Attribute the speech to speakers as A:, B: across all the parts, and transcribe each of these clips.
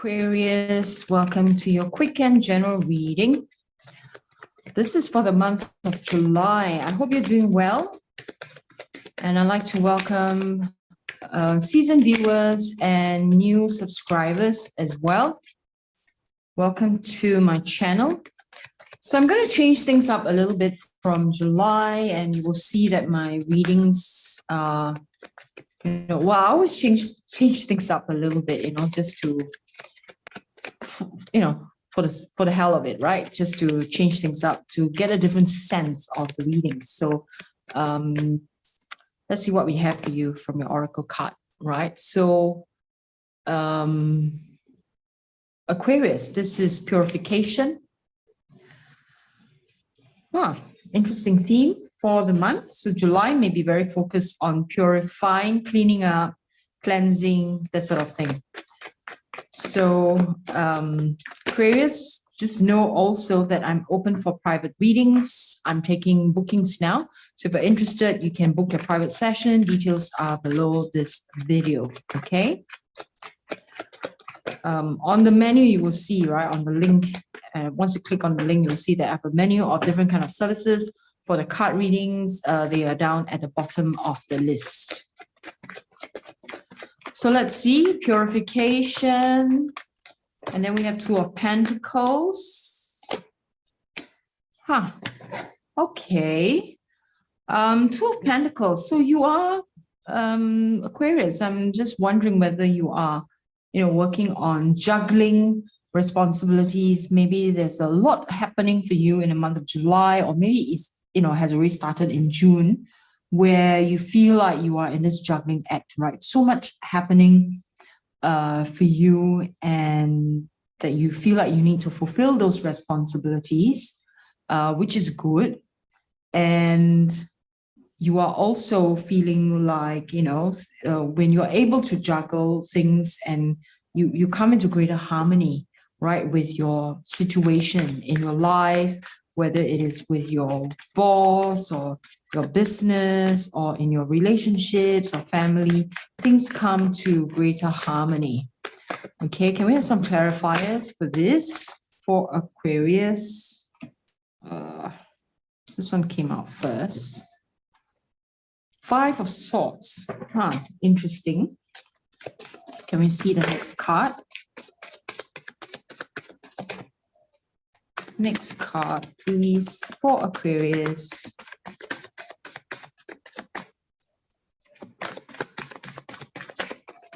A: Aquarius, welcome to your quick and general reading. This is for the month of July. I hope you're doing well. And I'd like to welcome seasoned viewers and new subscribers as well. Welcome to my channel. So I'm going to change things up a little bit from July, and you will see that my readings are, I always change things up a little bit, just to, for the hell of it, right? Just to change things up, to get a different sense of the readings. So let's see what we have for you from your oracle card, right? So Aquarius, this is purification. Interesting theme for the month. So July may be very focused on purifying, cleaning up, cleansing, that sort of thing. So Aquarius, just know also that I'm open for private readings. I'm taking bookings now. So if you're interested, you can book your private session. Details are below this video, okay? On the menu, you will see, right, on the link, once you click on the link, you'll see that I have a menu of different kind of services. For the card readings, they are down at the bottom of the list. So let's see, purification. And then we have Two of Pentacles. Okay. Two of Pentacles. So you are Aquarius. I'm just wondering whether you are, working on juggling responsibilities. Maybe there's a lot happening for you in the month of July, or maybe it's, has already started in June, where you feel like you are in this juggling act, right? So much happening for you, and that you feel like you need to fulfill those responsibilities, which is good. And you are also feeling like, when you're able to juggle things and you come into greater harmony, right, with your situation in your life, whether it is with your boss or your business or in your relationships or family, things come to greater harmony. Okay, can we have some clarifiers for this for Aquarius? This one came out first. Five of Swords. Interesting. Can we see the next card? Next card, please, for Aquarius.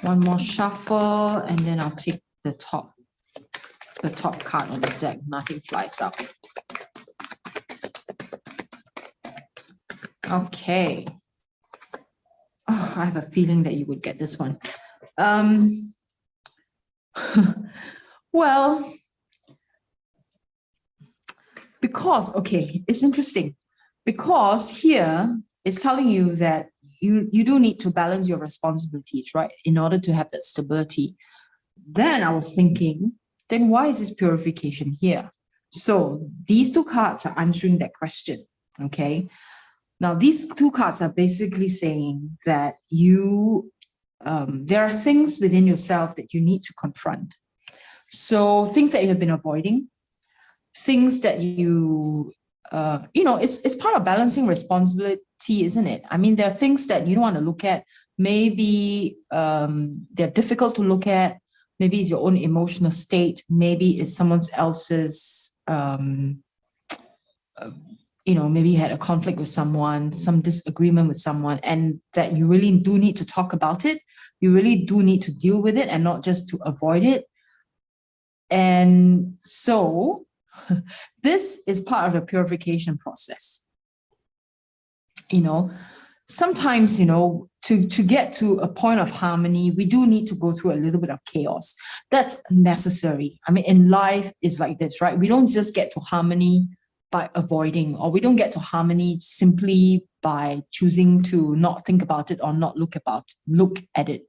A: One more shuffle, and then I'll take the top card on the deck. Nothing flies up. Okay. Oh, I have a feeling that you would get this one. Well, because, okay, it's interesting. Because here it's telling you that you do need to balance your responsibilities, right, in order to have that stability. Then I was thinking, then why is this purification here? So these two cards are answering that question, okay? Now, these two cards are basically saying that there are things within yourself that you need to confront. So things that you have been avoiding, things that it's part of balancing responsibility, isn't it? I mean, there are things that you don't want to look at. Maybe they're difficult to look at. Maybe it's your own emotional state. Maybe it's someone else's, maybe you had a conflict with someone, some disagreement with someone, and that you really do need to talk about it. You really do need to deal with it and not just to avoid it. And so this is part of the purification process. Sometimes, to get to a point of harmony, we do need to go through a little bit of chaos. That's necessary. I mean, in life is like this, right? We don't just get to harmony by avoiding, or we don't get to harmony simply by choosing to not think about it or not look at it,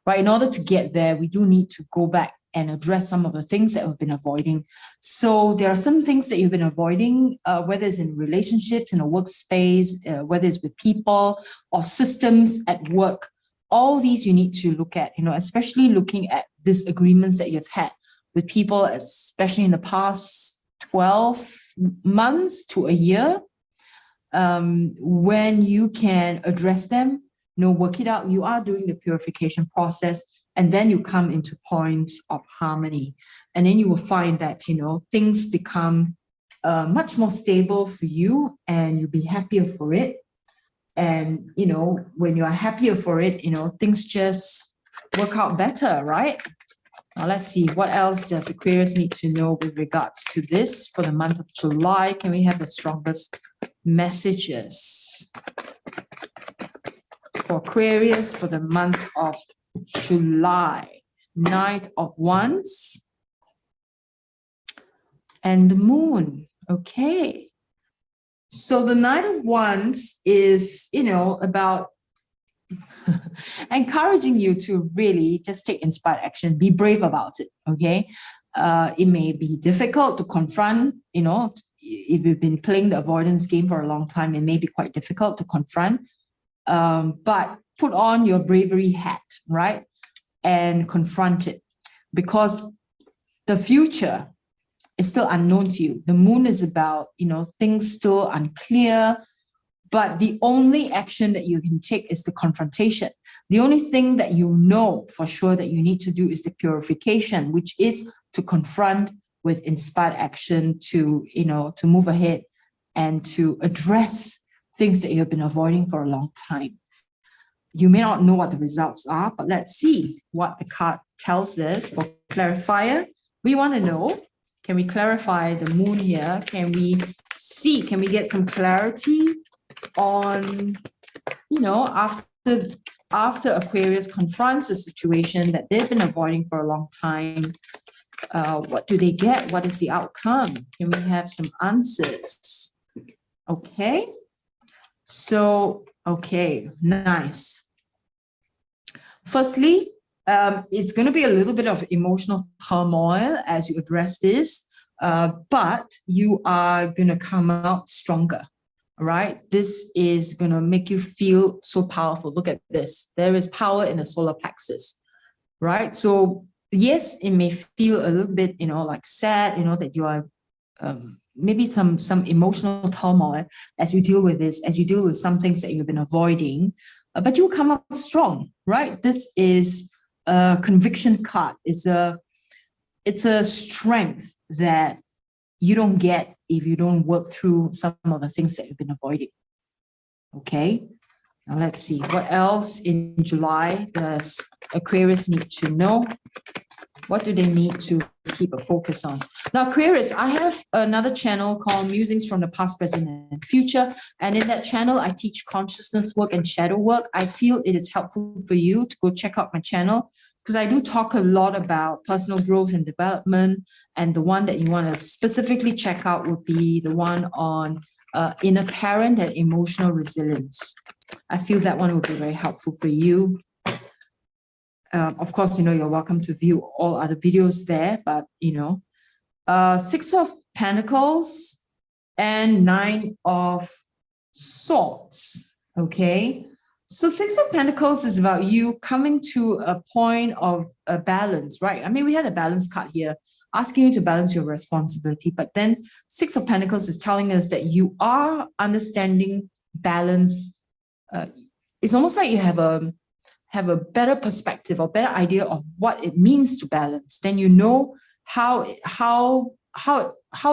A: right? In order to get there, we do need to go back and address some of the things that we've been avoiding. So there are some things that you've been avoiding, whether it's in relationships, in a workspace, whether it's with people or systems at work. All these you need to look at, especially looking at disagreements that you've had. with people, especially in the past 12 months to a year, when you can address them, work it out. You are doing the purification process, and then you come into points of harmony. And then you will find that, things become much more stable for you, and you'll be happier for it. And, when you are happier for it, things just work out better, right? Now, let's see, what else does Aquarius need to know with regards to this for the month of July? Can we have the strongest messages for Aquarius for the month of July? Knight of Wands and the Moon. Okay. So the Knight of Wands is, about encouraging you to really just take inspired action, be brave about it, okay? It may be difficult to confront, if you've been playing the avoidance game for a long time, it may be quite difficult to confront, but put on your bravery hat, right? And confront it, because the future is still unknown to you. The Moon is about, things still unclear, but the only action that you can take is the confrontation. The only thing that you know for sure that you need to do is the purification, which is to confront with inspired action, to move ahead and to address things that you've been avoiding for a long time. You may not know what the results are, but let's see what the card tells us for clarifier. We want to know, can we clarify the Moon here? Can we get some clarity on, after Aquarius confronts a situation that they've been avoiding for a long time, what do they get? What is the outcome? Can we have some answers? Okay. So, okay, nice. Firstly, it's going to be a little bit of emotional turmoil as you address this, but you are going to come out stronger, right? This is going to make you feel so powerful. Look at this. There is power in the solar plexus, right? So yes, it may feel a little bit, like sad, that you are maybe some emotional turmoil as you deal with this, as you deal with some things that you've been avoiding, but you come up strong, right? This is a conviction card. It's a strength that you don't get if you don't work through some of the things that you've been avoiding. Okay, now let's see what else in July does Aquarius need to know. What do they need to keep a focus on? Now, Aquarius, I have another channel called Musings from the Past, Present, and Future. And in that channel, I teach consciousness work and shadow work. I feel it is helpful for you to go check out my channel, because I do talk a lot about personal growth and development. And the one that you want to specifically check out would be the one on inner parent and emotional resilience. I feel that one would be very helpful for you. Of course, you're welcome to view all other videos there, but, Six of Pentacles and Nine of Swords, okay? So Six of Pentacles is about you coming to a point of a balance, right? I mean, we had a balance card here asking you to balance your responsibility, but then Six of Pentacles is telling us that you are understanding balance. It's almost like you have a better perspective or better idea of what it means to balance. Then you know how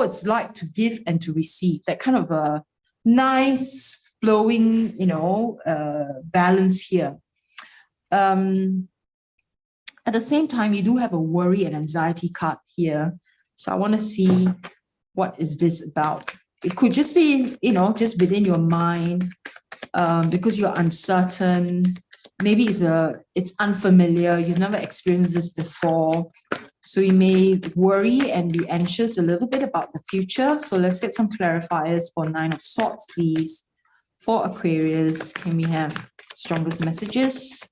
A: it's like to give and to receive, that kind of a nice flowing, balance here. At the same time, you do have a worry and anxiety card here. So I want to see, what is this about? It could just be, just within your mind, because you're uncertain. Maybe it's unfamiliar. You've never experienced this before. So you may worry and be anxious a little bit about the future. So let's get some clarifiers for Nine of Swords, please. For Aquarius, can we have strongest messages?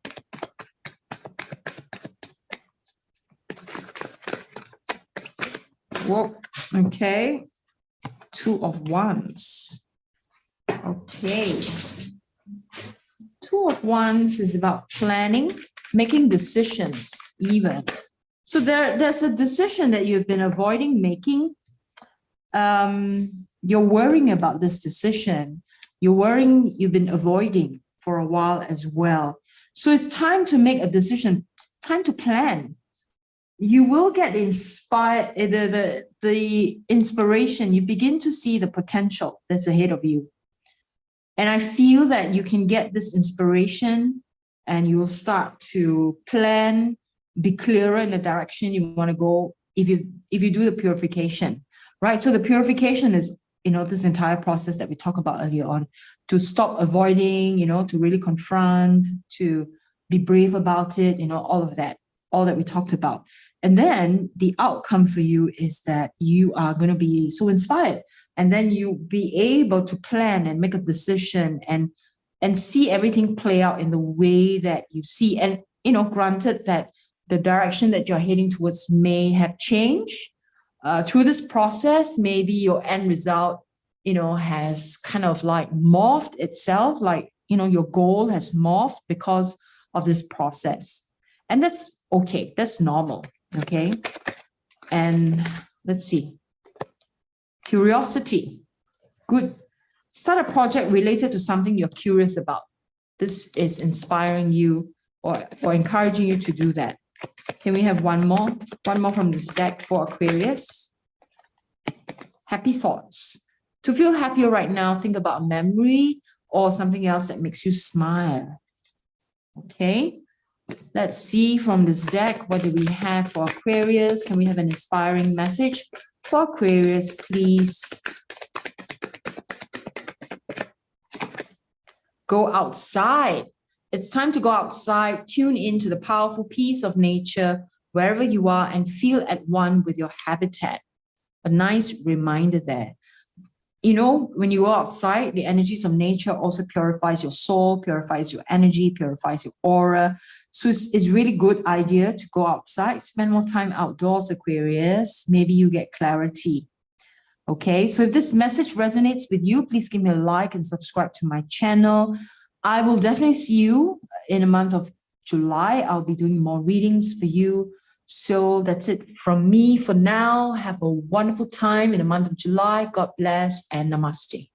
A: Whoa, okay. Two of Wands. Okay. Two of Wands is about planning, making decisions even. So there's a decision that you've been avoiding making. You're worrying about this decision. You've been avoiding for a while as well. So it's time to make a decision, time to plan. You will get inspired, the inspiration. You begin to see the potential that's ahead of you. And I feel that you can get this inspiration and you'll start to plan, be clearer in the direction you want to go if you do the purification, right? So the purification is, this entire process that we talked about earlier on, to stop avoiding, to really confront, to be brave about it, all of that, all that we talked about. And then the outcome for you is that you are going to be so inspired, and then you be able to plan and make a decision and see everything play out in the way that you see. And, granted that the direction that you're heading towards may have changed through this process, maybe your end result, has kind of like morphed itself, like, your goal has morphed because of this process. And that's okay. That's normal. Okay. And let's see. Curiosity. Good. Start a project related to something you're curious about. This is inspiring you or encouraging you to do that. Can we have one more? One more from this deck for Aquarius. Happy thoughts. To feel happier right now, think about a memory or something else that makes you smile. Okay. Let's see from this deck, what do we have for Aquarius? Can we have an inspiring message for Aquarius, please? Go outside. It's time to go outside, tune into the powerful peace of nature wherever you are and feel at one with your habitat. A nice reminder there. When you go outside, the energies of nature also purifies your soul, purifies your energy, purifies your aura. So it's really good idea to go outside, spend more time outdoors, Aquarius. Maybe you get clarity. Okay, so if this message resonates with you, please give me a like and subscribe to my channel. I will definitely see you in the month of July. I'll be doing more readings for you. So that's it from me for now. Have a wonderful time in the month of July. God bless and namaste.